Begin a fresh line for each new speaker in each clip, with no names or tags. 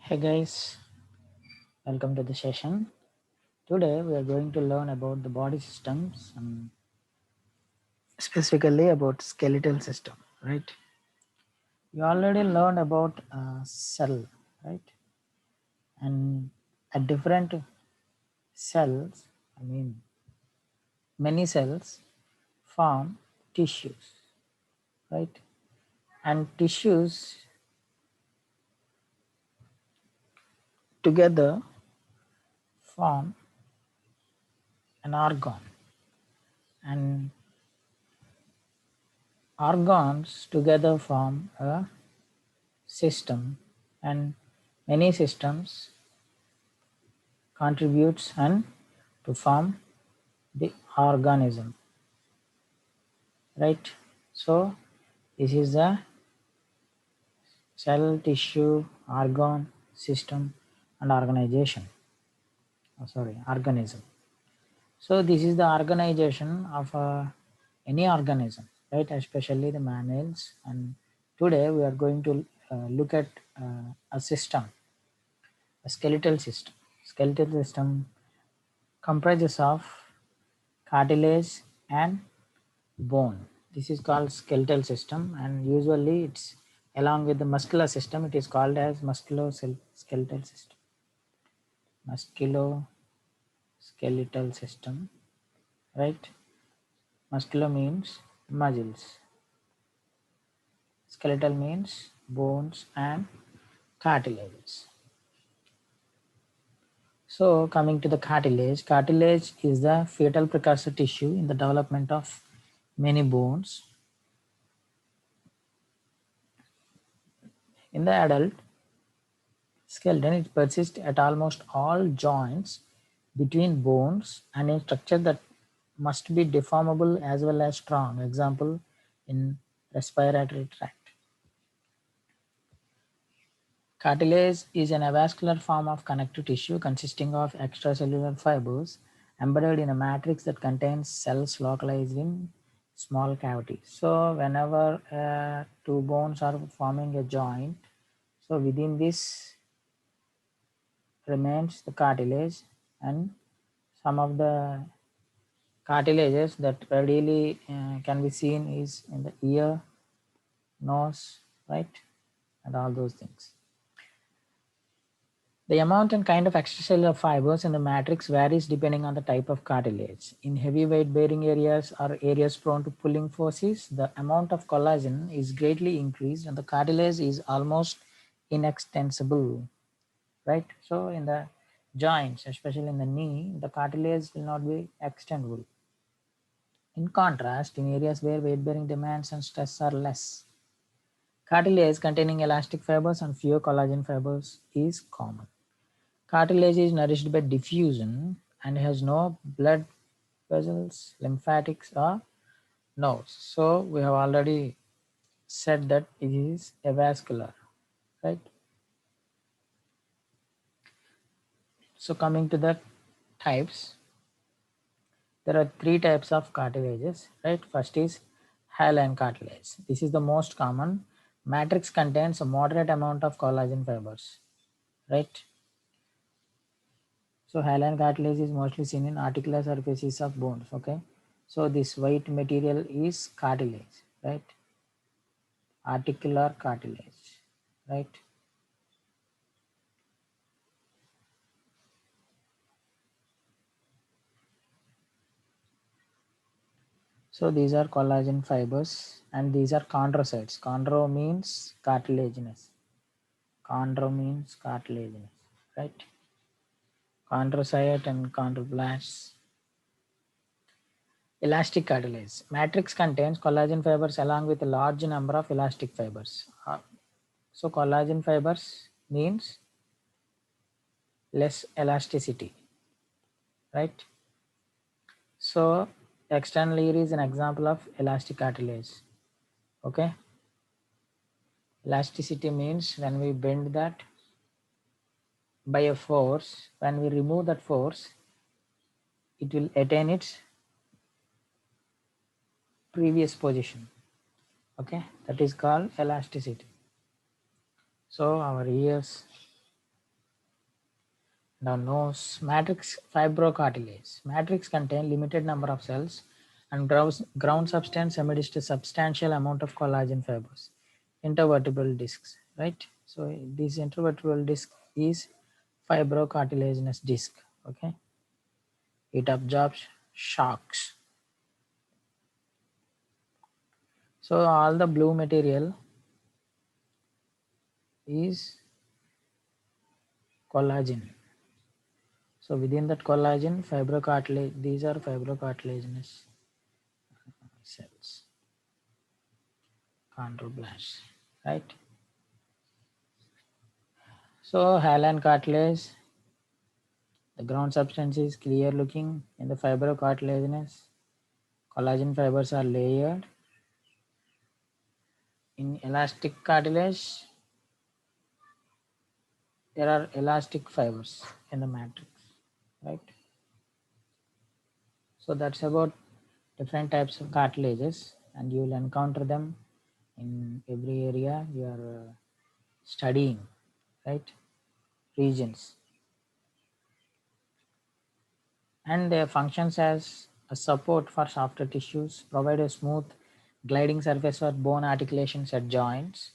Hey guys, welcome to the session. Today we are going to learn about the body systems and specifically about skeletal system, right? You already learned about cell, right? And at different cells, I mean many cells form tissues, right? And tissues together form an organ, and organs together form a system, and many systems contributes and to form the organism, right? So this is the cell, tissue, organ, system, and organization. Organism. So this is the organization of any organism, right? Especially the mammals. And today we are going to look at a system, a skeletal system. Skeletal system comprises of cartilage and bone. This is called skeletal system, and usually it's along with the muscular system. It is called as musculoskeletal system. Musculoskeletal system, right? Muscular means muscles. Skeletal means bones and cartilages. So coming to the cartilage, cartilage is the fetal precursor tissue in the development of many bones. In the adult skeleton, it persists at almost all joints between bones and in structure that must be deformable as well as strong. Example, in respiratory tract. Cartilage is an avascular form of connective tissue consisting of extracellular fibers embedded in a matrix that contains cells localized in small cavities. So whenever two bones are forming a joint, so within this remains the cartilage, and some of the cartilages that readily can be seen is in the ear, nose, right, and all those things. The amount and kind of extracellular fibers in the matrix varies depending on the type of cartilage. In heavy weight bearing areas or areas prone to pulling forces, the amount of collagen is greatly increased and the cartilage is almost inextensible, right? So in the joints, especially in the knee, the cartilage will not be extendable. In contrast, in areas where weight bearing demands and stress are less, cartilage containing elastic fibers and fewer collagen fibers is common. Cartilage is nourished by diffusion and has no blood vessels, lymphatics, or nerves. So we have already said that it is avascular, right? So coming to the types, there are three types of cartilages, right? First is hyaline cartilage. This is the most common. Matrix contains a moderate amount of collagen fibers, right? So hyaline cartilage is mostly seen in articular surfaces of bones, okay? So this white material is cartilage, right? Articular cartilage, right? So these are collagen fibers and these are chondrocytes. Chondro means cartilaginous. Chondro means cartilaginous, right? Chondrocyte and chondroblasts. Elastic cartilage. Matrix contains collagen fibers along with a large number of elastic fibers. So collagen fibers means less elasticity, right? So external ear is an example of elastic cartilage, okay? Elasticity means when we bend that by a force, when we remove that force, it will attain its previous position, okay? That is called elasticity. So our ears Now nose, matrix fibrocartilage. Matrix contain limited number of cells and ground substance amidst a substantial amount of collagen fibers. Intervertebral discs, right? So this intervertebral disc is fibrocartilaginous disc. Okay, it absorbs shocks. So all the blue material is collagen. So within that collagen, fibrocartilage, these are fibrocartilaginous cells, chondroblasts, right? So hyaline cartilage, the ground substance is clear looking in the fibrocartilaginous. Collagen fibers are layered. In elastic cartilage, there are elastic fibers in the matrix, right? So that's about different types of cartilages, and you will encounter them in every area you are studying, right? Regions, and their functions as a support for softer tissues, provide a smooth gliding surface for bone articulations at joints,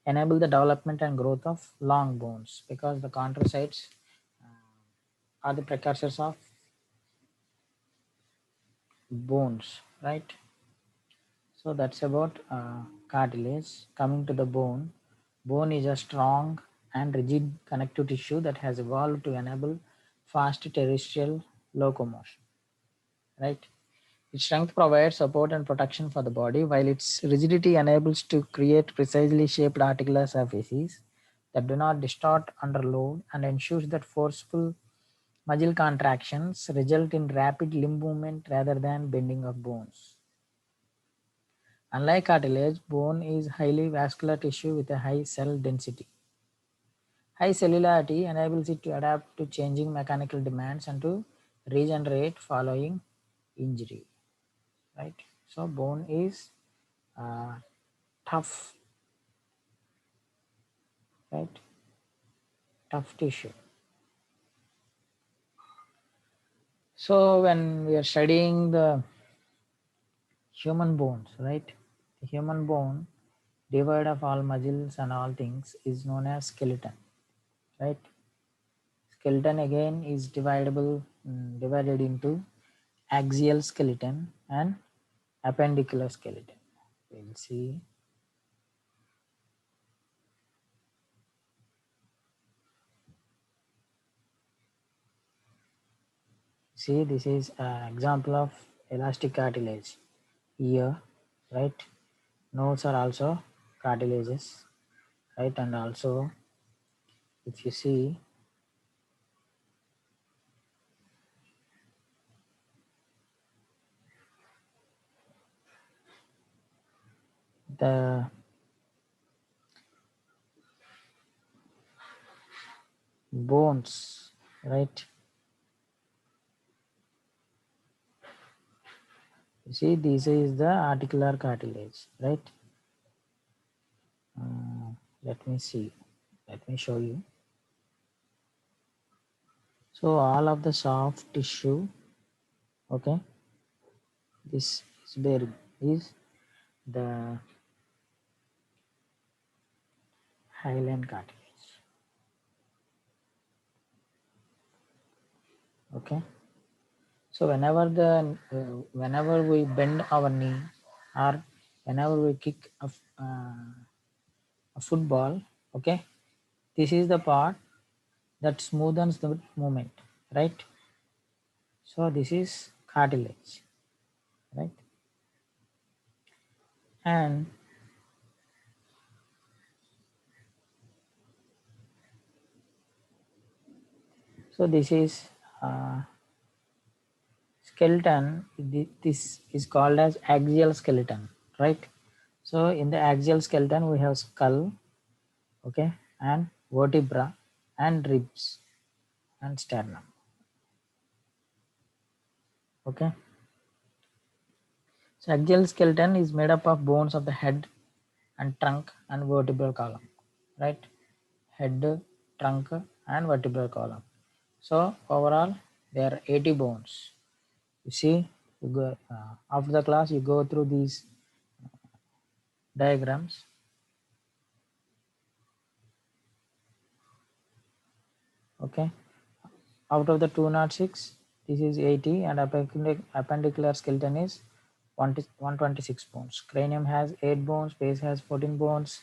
enable the development and growth of long bones because the chondrocytes are the precursors of bones, right? So that's about cartilage. Coming to the bone, bone is a strong and rigid connective tissue that has evolved to enable fast terrestrial locomotion, right? Its strength provides support and protection for the body, while its rigidity enables to create precisely shaped articular surfaces that do not distort under load and ensures that forceful muscle contractions result in rapid limb movement rather than bending of bones. Unlike cartilage, bone is highly vascular tissue with a high cell density. High cellularity enables it to adapt to changing mechanical demands and to regenerate following injury. Right? So bone is uh, tough, right? Tough tissue. So when we are studying the human bones, right? The human bone, devoid of all muscles and all things, is known as skeleton, right? Skeleton again is divided into axial skeleton and appendicular skeleton. We'll see. See, this is an example of elastic cartilage. Ear, right? Nose are also cartilages, right? And also, if you see the bones, right? You see, this is the articular cartilage, right? Let me see. Let me show you. So all of the soft tissue, okay, this is bearing is the hyaline cartilage, okay. So whenever we bend our knee or whenever we kick a football, okay, this is the part that smoothens the movement, right? So this is cartilage, right? And so this is uh, skeleton. This is called as axial skeleton, right? So in the axial skeleton we have skull, okay, and vertebra and ribs and sternum, okay. So axial skeleton is made up of bones of the head and trunk and vertebral column, right? Head, trunk and vertebral column. So overall there are 80 bones. You see, you go, after the class you go through these diagrams. Okay, out of the 206, this is 80, and appendicular skeleton is 126 bones. Cranium has 8 bones, base has 14 bones,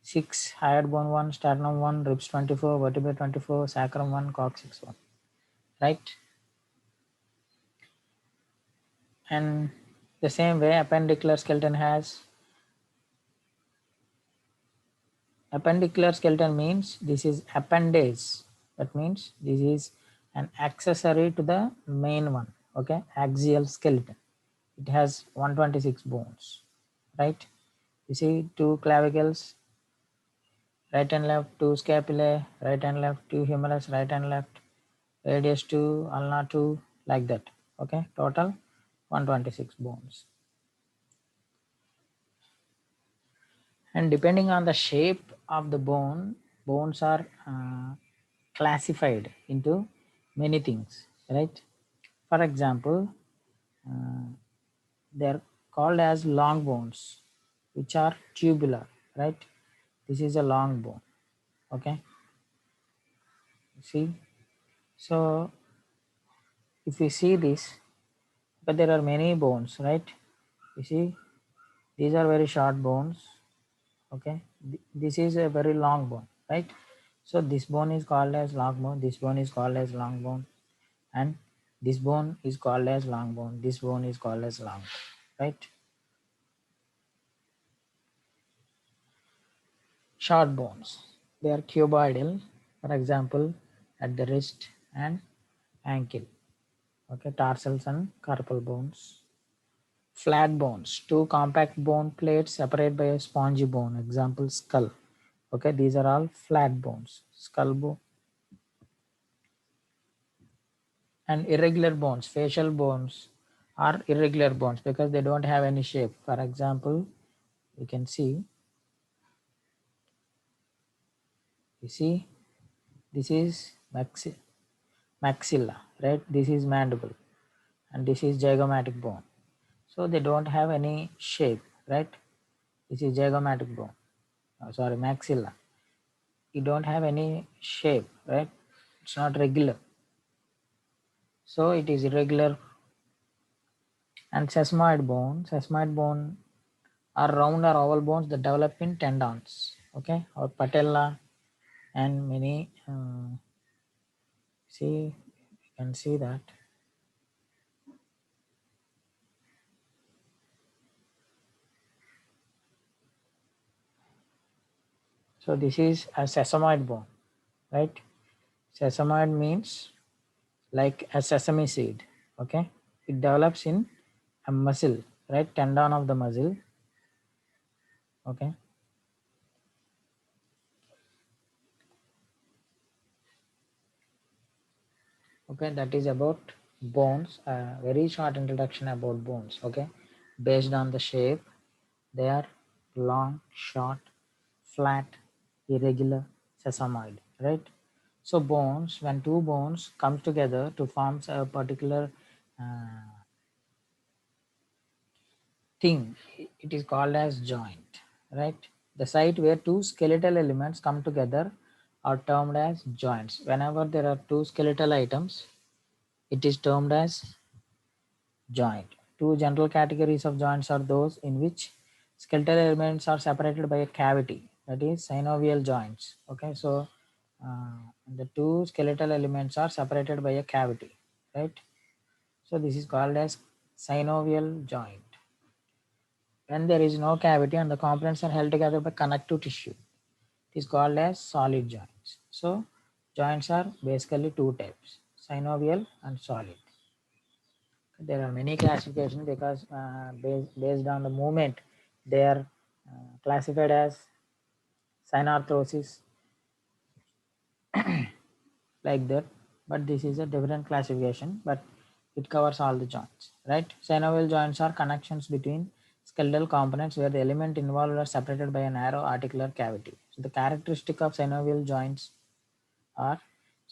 6 hyoid bone 1, sternum 1, ribs 24, vertebrae 24, sacrum 1, coccyx 1. Right? And the same way appendicular skeleton has, appendicular skeleton means this is appendage. That means this is an accessory to the main one. Okay, axial skeleton. It has 126 bones. Right? You see two clavicles, right and left, two scapulae, right and left, two humerus, right and left, radius 2, ulna 2, like that. Okay, total 126 bones. And depending on the shape of the bone, bones are classified into many things, right? For example, uh, they're called as long bones, which are tubular, right? This is a long bone. Okay, see, so if we see this, but there are many bones, right? You see, these are very short bones. Okay, this is a very long bone, right? So this bone is called as long bone, this bone is called as long bone, and this bone is called as long bone, this bone is called as long bone, right? Short bones, they are cuboidal, for example at the wrist and ankle. Okay, tarsals and carpal bones. Flat bones, two compact bone plates separated by a spongy bone, example skull. Okay, these are all flat bones. Skull bone. And irregular bones, facial bones are irregular bones because they don't have any shape. For example, you can see, you see, this is maxilla, right? This is mandible, and this is zygomatic bone. So they don't have any shape, right? This is zygomatic bone. Oh, sorry, maxilla. You don't have any shape, right? It's not regular. So it is irregular. And sesamoid bone are round or oval bones that develop in tendons. Okay, or patella and many. See, you can see that. So this is a sesamoid bone, right? Sesamoid means like a sesame seed. Okay, it develops in a muscle, right? Tendon of the muscle. Okay, okay, that is about bones. Very short introduction about bones. Okay, based on the shape, they are long, short, flat, irregular, sesamoid, right? So bones, when two bones come together to form a particular uh, thing, it is called as joint, right? The site where two skeletal elements come together are termed as joints. Whenever there are two skeletal items, it is termed as joint. Two general categories of joints are those in which skeletal elements are separated by a cavity, that is synovial joints. Okay, so the two skeletal elements are separated by a cavity, right? So this is called as synovial joint. When there is no cavity and the components are held together by connective tissue, it is called as solid joints. So joints are basically two types, synovial and solid. There are many classifications because based on the movement, they are classified as synarthrosis, like that. But this is a different classification, but it covers all the joints, right? Synovial joints are connections between skeletal components where the element involved are separated by a narrow articular cavity. So the characteristic of synovial joints are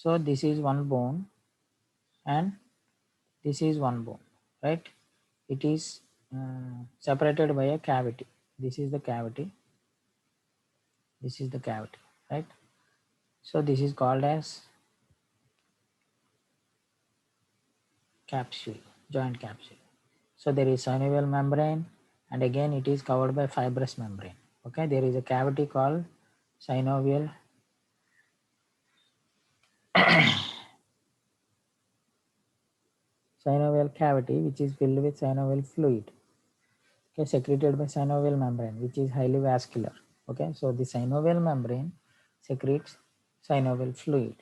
So this is one bone and this is one bone, right? It is separated by a cavity. This is the cavity. This is the cavity, right? So this is called as capsule, joint capsule. So there is synovial membrane, and again it is covered by fibrous membrane. Okay, there is a cavity called synovial synovial cavity, which is filled with synovial fluid. Okay, secreted by synovial membrane, which is highly vascular. Okay, so the synovial membrane secretes synovial fluid.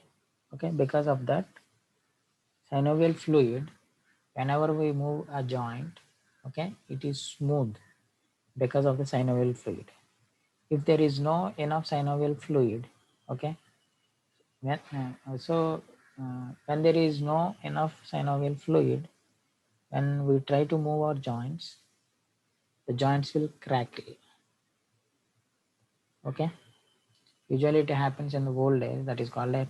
Okay, because of that synovial fluid, whenever we move a joint, okay, it is smooth because of the synovial fluid. If there is no enough synovial fluid, okay, when, when there is no enough synovial fluid, when we try to move our joints, the joints will crackle. Okay, usually it happens in the old days, that is called a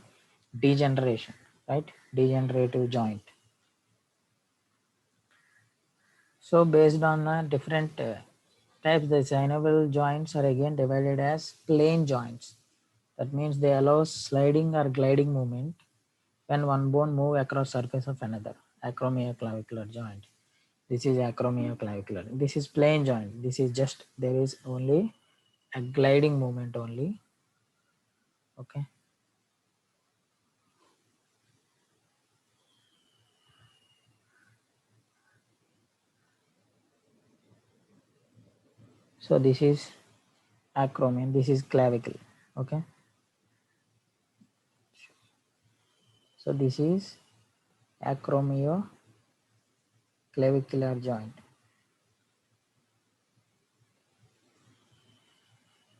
degeneration, right? Degenerative joint. So based on different types, the synovial joints are again divided as plane joints. That means they allow sliding or gliding movement when one bone move across surface of another. Acromioclavicular joint. This is acromioclavicular. This is plane joint. This is just, there is only a gliding movement only. Okay. So this is acromion. This is clavicle. Okay. So this is acromioclavicular joint.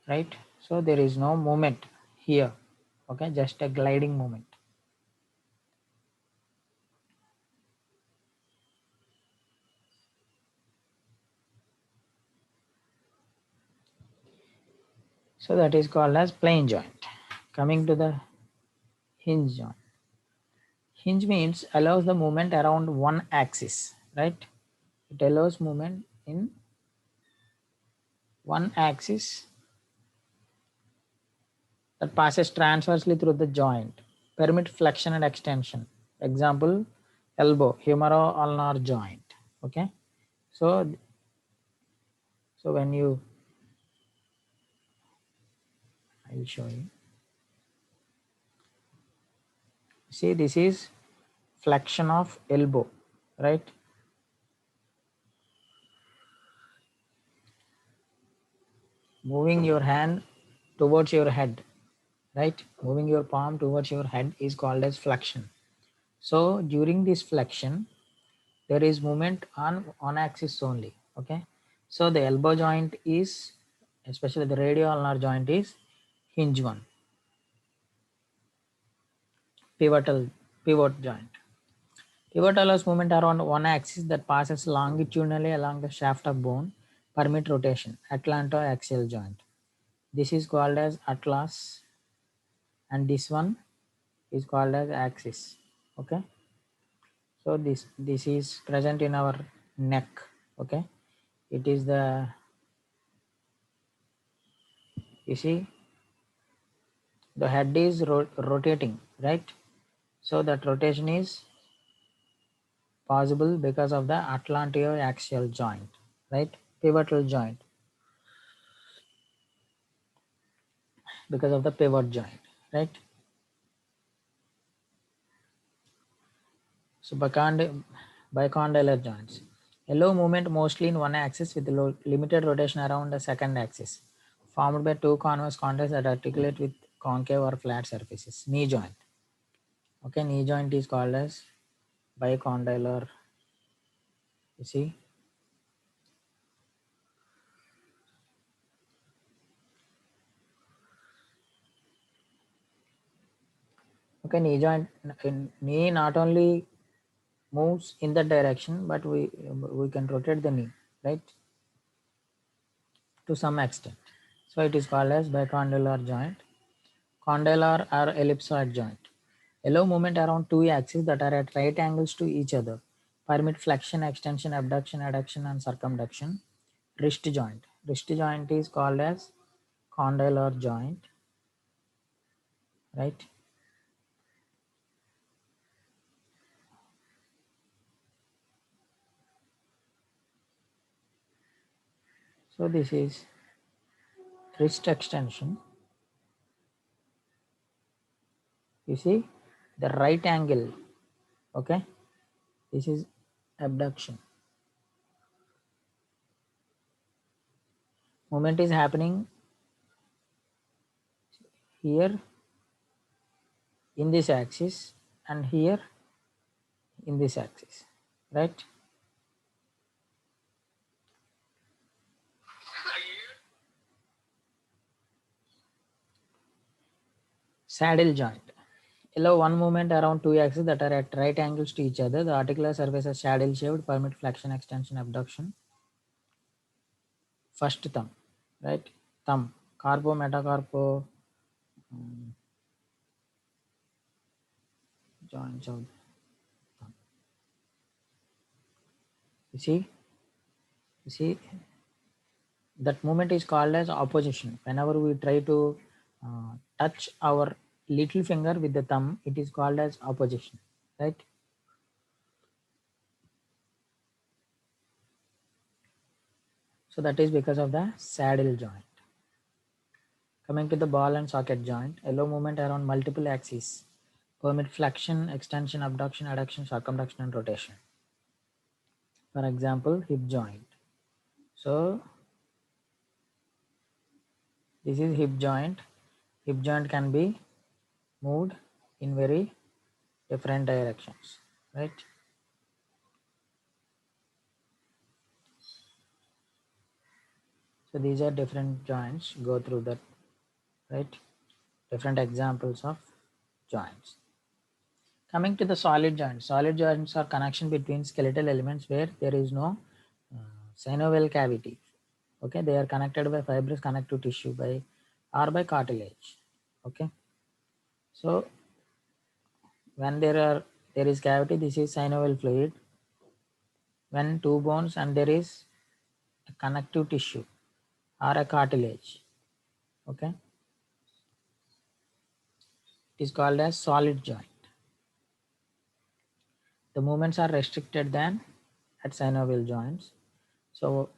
Right. So there is no movement here. Okay. Just a gliding movement. So that is called as plane joint. Coming to the hinge joint. Hinge means allows the movement around one axis, right? It allows movement in one axis that passes transversely through the joint, permit flexion and extension. Example, elbow, humeroulnar joint. Okay, so when you, I will show you. See, this is flexion of elbow, right? Moving your hand towards your head, right? Moving your palm towards your head is called as flexion. So during this flexion, there is movement on axis only. Okay, so the elbow joint is, especially the radioulnar joint, is hinge one. Pivot joint. Pivot allows movement around one axis that passes longitudinally along the shaft of bone, permit rotation. Atlantoaxial joint. This is called as atlas, and this one is called as axis. Okay, so this is present in our neck. Okay, it is the, you see, the head is rotating, right? So that rotation is possible because of the atlantoaxial joint, right? Pivotal joint, because of the pivot joint, right? So bicondylar joints allow movement mostly in one axis with limited rotation around the second axis, formed by two convex condyles that articulate with concave or flat surfaces. Knee joint. Okay, knee joint is called as bicondylar. You see. Okay, knee joint, knee not only moves in that direction, but we can rotate the knee, right, to some extent. So it is called as bicondylar joint. Condylar or ellipsoid joint. Allow movement around two axes that are at right angles to each other. Permit flexion, extension, abduction, adduction, and circumduction. Wrist joint. Wrist joint is called as condylar joint, right? So this is wrist extension. You see the right angle, okay? This is abduction. Movement is happening here in this axis and here in this axis, right? Saddle joint. Allow one movement around two axes that are at right angles to each other. The articular surface is saddle shaped, permit flexion, extension, abduction. First thumb, right? Thumb, carpo, metacarpo, joints of thumb. You see, that movement is called as opposition. Whenever we try to touch our little finger with the thumb, it is called as opposition, right? So that is because of the saddle joint. Coming to the ball and socket joint, allow movement around multiple axes. Permit flexion, extension, abduction, adduction, circumduction, and rotation. For example, hip joint. So this is hip joint. Hip joint can be moved in very different directions, right? So these are different joints. Go through that, right? Different examples of joints. Coming to the solid joints are connection between skeletal elements where there is no synovial cavity. Okay, they are connected by fibrous connective tissue by or by cartilage. Okay, so when there is cavity, this is synovial fluid. When two bones and there is a connective tissue or a cartilage, okay, it is called as solid joint. The movements are restricted than at synovial joints. So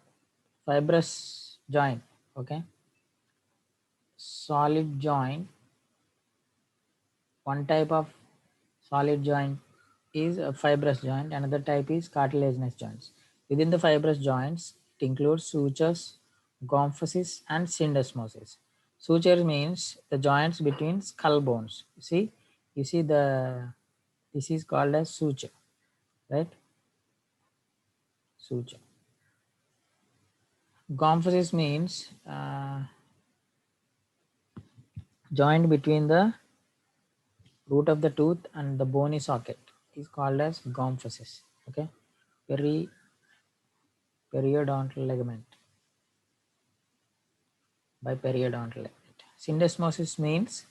fibrous joint, okay, solid joint, one type of solid joint is a fibrous joint, another type is cartilaginous joints. Within the fibrous joints, it includes sutures, gomphosis, and syndesmosis. Suture means the joints between skull bones. You see this is called as suture, right? Suture. Gomphosis means joint between the root of the tooth and the bony socket is called as gomphosis. Okay, periodontal ligament by periodontal ligament. Syndesmosis means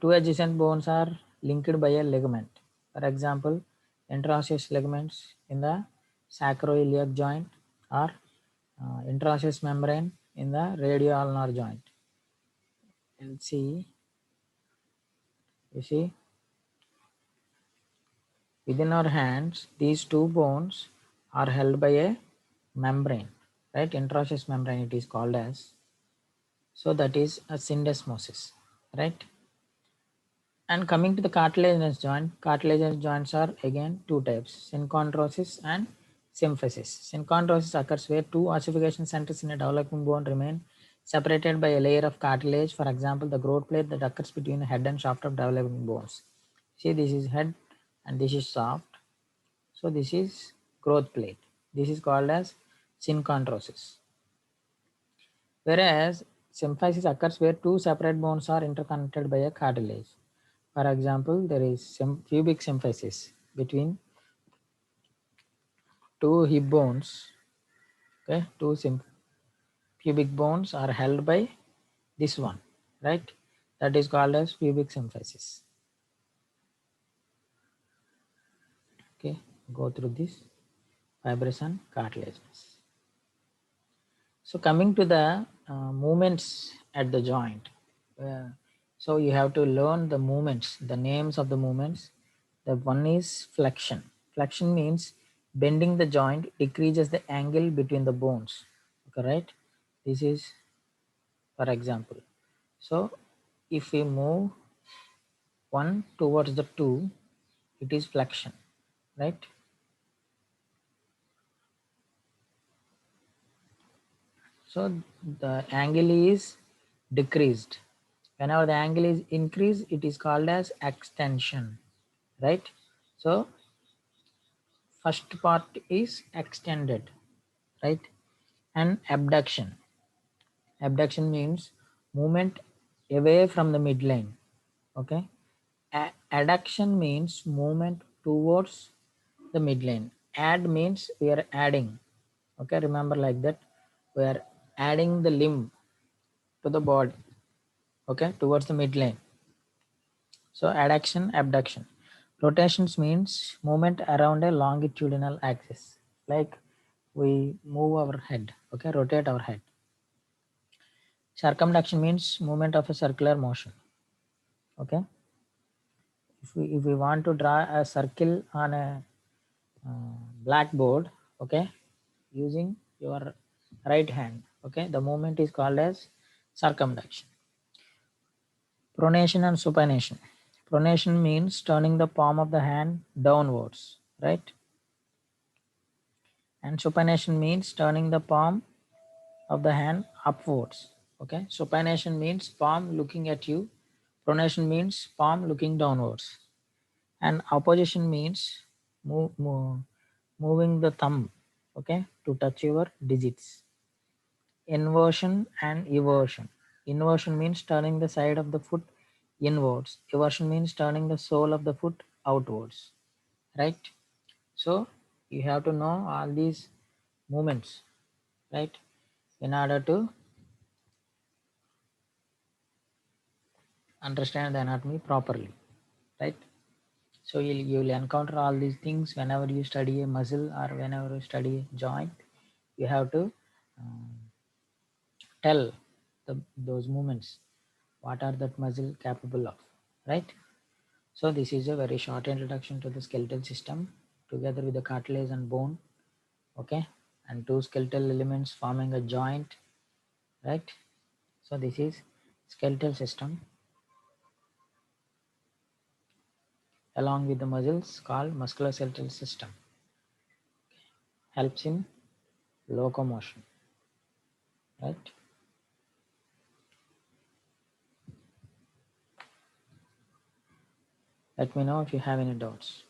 two adjacent bones are linked by a ligament. For example, interosseous ligaments in the sacroiliac joint or interosseous membrane in the radioulnar joint. And see, you see, within our hands, these two bones are held by a membrane, right? Interosseous membrane it is called as. So that is a syndesmosis, right? And coming to the cartilaginous joints are again two types, synchondrosis and symphysis. Synchondrosis occurs where two ossification centers in a developing bone remain separated by a layer of cartilage. For example, the growth plate that occurs between the head and shaft of developing bones. See, this is head and this is shaft. So this is growth plate. This is called as synchondrosis. Whereas symphysis occurs where two separate bones are interconnected by a cartilage. For example, there is pubic symphysis between two hip bones. Okay, pubic bones are held by this one, right? That is called as pubic symphysis. Okay, go through this fibrous and cartilaginous. So coming to the movements at the joint, uh, so you have to learn the movements, the names of the movements. The one is flexion. Flexion means bending the joint decreases the angle between the bones. Okay, right? This is for example. So if we move one towards the two, it is flexion, right? So the angle is decreased. Whenever the angle is increased, it is called as extension, right? So first part is extended, right? And abduction. Abduction means movement away from the midline. Okay. Adduction means movement towards the midline. Add means we are adding. Okay, remember like that. We are adding the limb to the body. Okay, towards the midline. So adduction, abduction. Rotations means movement around a longitudinal axis. Like we move our head. Okay, rotate our head. Circumduction means movement of a circular motion. Okay, if we want to draw a circle on a blackboard, okay, using your right hand, okay, the movement is called as circumduction. Pronation and supination. Pronation means turning the palm of the hand downwards, right? And supination means turning the palm of the hand upwards. Okay, supination means palm looking at you, pronation means palm looking downwards, and opposition means moving the thumb, okay, to touch your digits. Inversion and eversion. Inversion means turning the side of the foot inwards. Eversion means turning the sole of the foot outwards, right? So you have to know all these movements, right, in order to understand the anatomy properly, right? So you'll encounter all these things whenever you study a muscle or whenever you study a joint. You have to um, tell those movements, what are that muscle capable of, right? So this is a very short introduction to the skeletal system together with the cartilage and bone, okay, and two skeletal elements forming a joint, right? So this is skeletal system along with the muscles called musculoskeletal system, helps in locomotion, right? Let me know if you have any doubts.